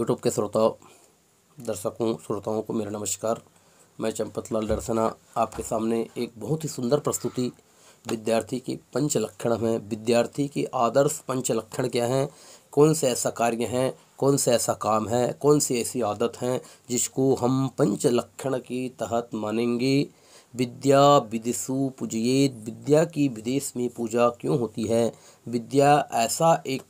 YouTube के श्रोताओं को मेरा नमस्कार। मैं चंपतलाल डरसना आपके सामने एक बहुत ही सुंदर प्रस्तुति विद्यार्थी के पंच लक्षण में, विद्यार्थी के आदर्श पंच लक्षण क्या हैं, कौन से ऐसा कार्य हैं, कौन से ऐसा काम है, कौन सी ऐसी आदत हैं जिसको हम पंच लक्षण के तहत मानेंगे। विद्या विदिशु पूजयेत, विद्या की विदेश में पूजा क्यों होती है। विद्या ऐसा एक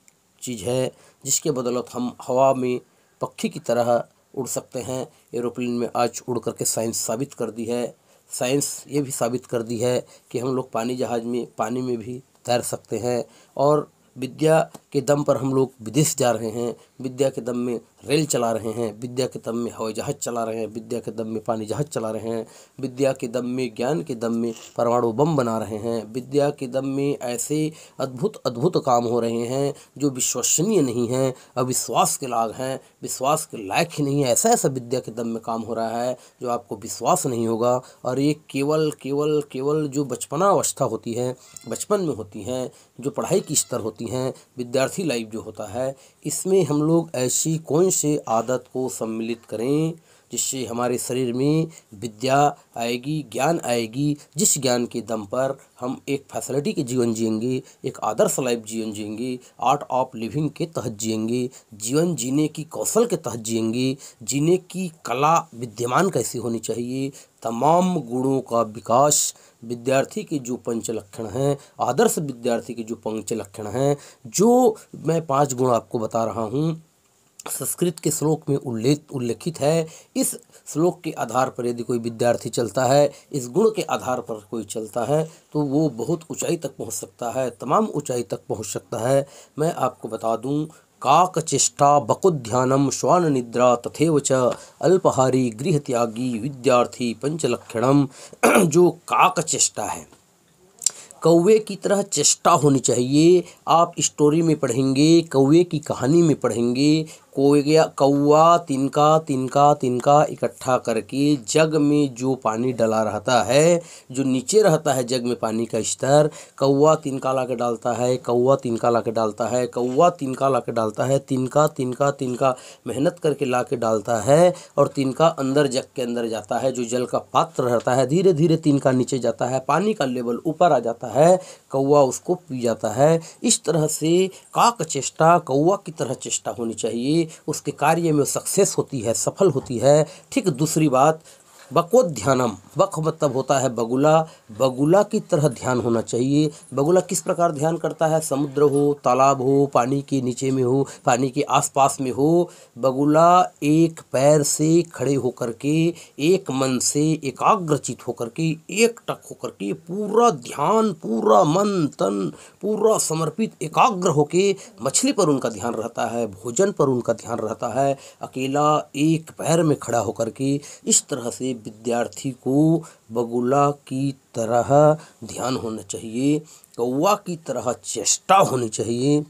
चीज़ है जिसके बदौलत हम हवा में पक्षी की तरह उड़ सकते हैं। एरोप्लेन में आज उड़ करके साइंस साबित कर दी है। साइंस ये भी साबित कर दी है कि हम लोग पानी जहाज़ में, पानी में भी तैर सकते हैं। और विद्या के दम पर हम लोग विदेश जा रहे हैं, विद्या के दम में रेल चला रहे हैं, विद्या के दम में हवाई जहाज़ चला रहे हैं, विद्या के दम में पानी जहाज़ चला रहे हैं, विद्या के दम में, ज्ञान के दम में परमाणु बम बना रहे हैं, विद्या के दम में ऐसे अद्भुत अद्भुत काम हो रहे हैं जो विश्वसनीय नहीं हैं, अविश्वास के लायक हैं, विश्वास के लायक ही नहीं है। ऐसा ऐसा विद्या के दम में काम हो रहा है जो आपको विश्वास नहीं होगा। और ये केवल केवल केवल जो बचपना अवस्था होती है, बचपन में होती हैं, जो पढ़ाई की स्तर होती हैं, विद्यार्थी लाइफ जो होता है, इसमें हम लोग ऐसी कौन से आदत को सम्मिलित करें जिससे हमारे शरीर में विद्या आएगी, ज्ञान आएगी, जिस ज्ञान के दम पर हम एक फैसिलिटी के जीवन जिएंगे, एक आदर्श लाइफ जीवन जिएंगे, आर्ट ऑफ लिविंग के तहत जिएंगे, जीवन जीने की कौशल के तहत जिएंगे, जीने की कला विद्यमान कैसी होनी चाहिए, तमाम गुणों का विकास। विद्यार्थी के जो पंच लक्षण हैं, आदर्श विद्यार्थी के जो पंच लक्षण हैं, जो मैं 5 गुण आपको बता रहा हूँ, संस्कृत के श्लोक में उल्लेखित है। इस श्लोक के आधार पर यदि कोई विद्यार्थी चलता है, इस गुण के आधार पर कोई चलता है, तो वो बहुत ऊंचाई तक पहुंच सकता है, तमाम ऊंचाई तक पहुंच सकता है। मैं आपको बता दूं, काकचेष्टा बकुध्यानम श्वान निद्रा तथैव च अल्पहारी गृह त्यागी विद्यार्थी पंचलक्षणम। जो काकचेष्टा है, कौवे की तरह चेष्टा होनी चाहिए। आप स्टोरी में पढ़ेंगे, कौवे की कहानी में पढ़ेंगे, कौवा तिनका तिनका तिनका इकट्ठा करके जग में जो पानी डला रहता है, जो नीचे रहता है जग में पानी का स्तर, कौवा तिनका ला के डालता है, कौवा तिनका ला के डालता है, कौवा तिनका ला के डालता है, तिनका तिनका तिनका मेहनत करके ला के डालता है, और तिनका अंदर जग के अंदर जाता है, जो जल का पात्र रहता है, धीरे धीरे तिनका नीचे जाता है, पानी का लेवल ऊपर आ जाता है, कौवा उसको पी जाता है। इस तरह से काक चेष्टा, कौवा की तरह चेष्टा होनी चाहिए, उसके कार्य में सक्सेस होती है, सफल होती है। ठीक दूसरी बात, बकोध्यानम, बक मतलब होता है बगुला, बगुला की तरह ध्यान होना चाहिए। बगुला किस प्रकार ध्यान करता है, समुद्र हो, तालाब हो, पानी के नीचे में हो, पानी के आसपास में हो, बगुला एक पैर से खड़े होकर के, एक मन से एकाग्रचित होकर के, एक टक होकर के, पूरा ध्यान, पूरा मन तन पूरा समर्पित एकाग्र होके मछली पर उनका ध्यान रहता है, भोजन पर उनका ध्यान रहता है, अकेला एक पैर में खड़ा होकर के। इस तरह से विद्यार्थी को बगुला की तरह ध्यान होना चाहिए, कौवा की तरह चेष्टा होनी चाहिए।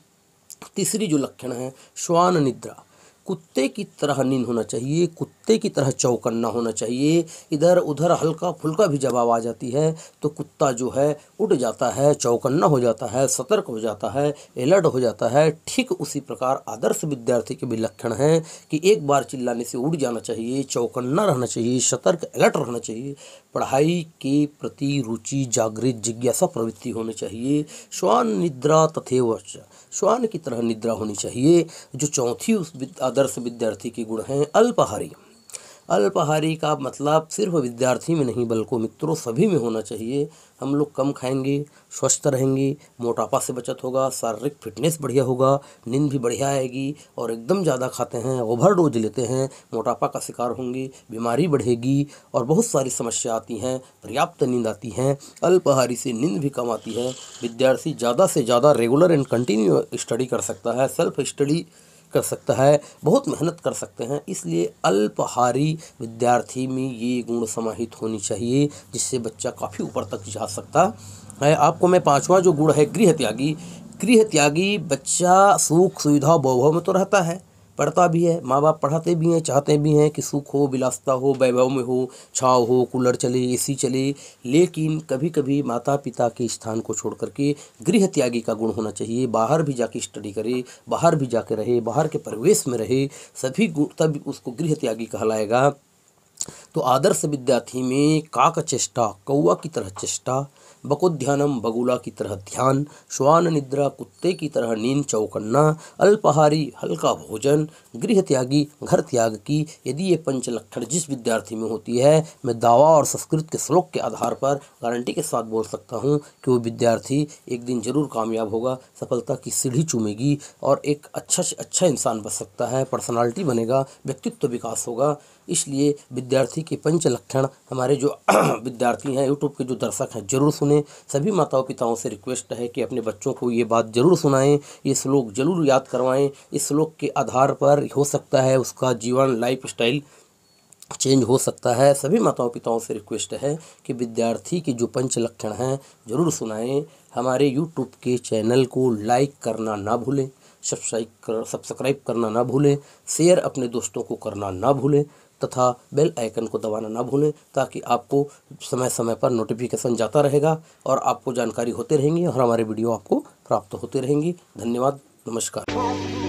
तीसरी जो लक्षण है, श्वान निद्रा, कुत्ते की तरह नींद होना चाहिए, कुत्ते की तरह चौकन्ना होना चाहिए। इधर उधर हल्का फुल्का भी जब आवाज़ आती है तो कुत्ता जो है उठ जाता है, चौकन्ना हो जाता है, सतर्क हो जाता है, अलर्ट हो जाता है। ठीक उसी प्रकार आदर्श विद्यार्थी के भी लक्षण हैं कि एक बार चिल्लाने से उठ जाना चाहिए, चौकन्ना रहना चाहिए, सतर्क अलर्ट रहना चाहिए, पढ़ाई के प्रति रुचि, जागृत, जिज्ञासा प्रवृत्ति होनी चाहिए। श्वान निद्रा तथैव च, श्वान की तरह निद्रा होनी चाहिए। जो चौथी उस आदर्श विद्यार्थी के गुण हैं, अल्पाहारी। अल्पाहारी का मतलब सिर्फ विद्यार्थी में नहीं बल्कि मित्रों सभी में होना चाहिए। हम लोग कम खाएंगे, स्वस्थ रहेंगे, मोटापा से बचत होगा, शारीरिक फिटनेस बढ़िया होगा, नींद भी बढ़िया आएगी। और एकदम ज़्यादा खाते हैं, ओवरडोज लेते हैं, मोटापा का शिकार होंगे, बीमारी बढ़ेगी और बहुत सारी समस्या आती हैं। पर्याप्त नींद आती हैं, अल्पाहारी से नींद भी कम आती है। विद्यार्थी ज़्यादा से ज़्यादा रेगुलर एंड कंटिन्यू स्टडी कर सकता है, सेल्फ स्टडी कर सकता है, बहुत मेहनत कर सकते हैं। इसलिए अल्पाहारी विद्यार्थी में ये गुण समाहित होनी चाहिए जिससे बच्चा काफ़ी ऊपर तक जा सकता है। आपको मैं 5वां जो गुण है, गृह त्यागी। गृह त्यागी बच्चा सुख सुविधा वैभव में तो रहता है, पढ़ता भी है, माँ बाप पढ़ाते भी हैं, चाहते भी हैं कि सुख हो, विलासिता हो, वैभव में हो, छाव हो, कूलर चले, एसी चले, लेकिन कभी कभी माता पिता के स्थान को छोड़ करके गृह त्यागी का गुण होना चाहिए। बाहर भी जाके स्टडी करे, बाहर भी जाके रहे, बाहर के परिवेश में रहे, सभी गुण, तब उसको गृह त्यागी कहलाएगा। तो आदर्श विद्यार्थी में काक चेष्टा कौवा की तरह चेष्टा, बकोध्यानम बगुला की तरह ध्यान, श्वान निद्रा कुत्ते की तरह नींद चौकन्ना, अल्पाहारी हल्का भोजन, गृह त्यागी घर त्याग की, यदि ये पंच लक्षण जिस विद्यार्थी में होती है, मैं दावा और संस्कृत के श्लोक के आधार पर गारंटी के साथ बोल सकता हूँ कि वो विद्यार्थी एक दिन जरूर कामयाब होगा, सफलता की सीढ़ी चूमेगी और एक अच्छा से अच्छा इंसान बन सकता है, पर्सनालिटी बनेगा, व्यक्तित्व विकास होगा। इसलिए विद्यार्थी के पंच लक्षण हमारे जो विद्यार्थी हैं, यूट्यूब के जो दर्शक हैं, जरूर सुने। सभी माताओं पिताओं से रिक्वेस्ट है कि अपने बच्चों को ये बात जरूर सुनाएं, ये श्लोक जरूर याद करवाएं। इस श्लोक के आधार पर हो सकता है उसका जीवन लाइफ स्टाइल चेंज हो सकता है। सभी माताओं पिताओं से रिक्वेस्ट है कि विद्यार्थी के जो पंच लक्षण हैं जरूर सुनाएं। हमारे यूट्यूब के चैनल को लाइक करना ना भूलें, सब्सक्राइब करना ना भूलें, शेयर अपने दोस्तों को करना ना भूलें तथा बेल आइकन को दबाना ना भूलें, ताकि आपको समय समय पर नोटिफिकेशन जाता रहेगा और आपको जानकारी होते रहेंगी और हमारे वीडियो आपको प्राप्त होते रहेंगी। धन्यवाद, नमस्कार।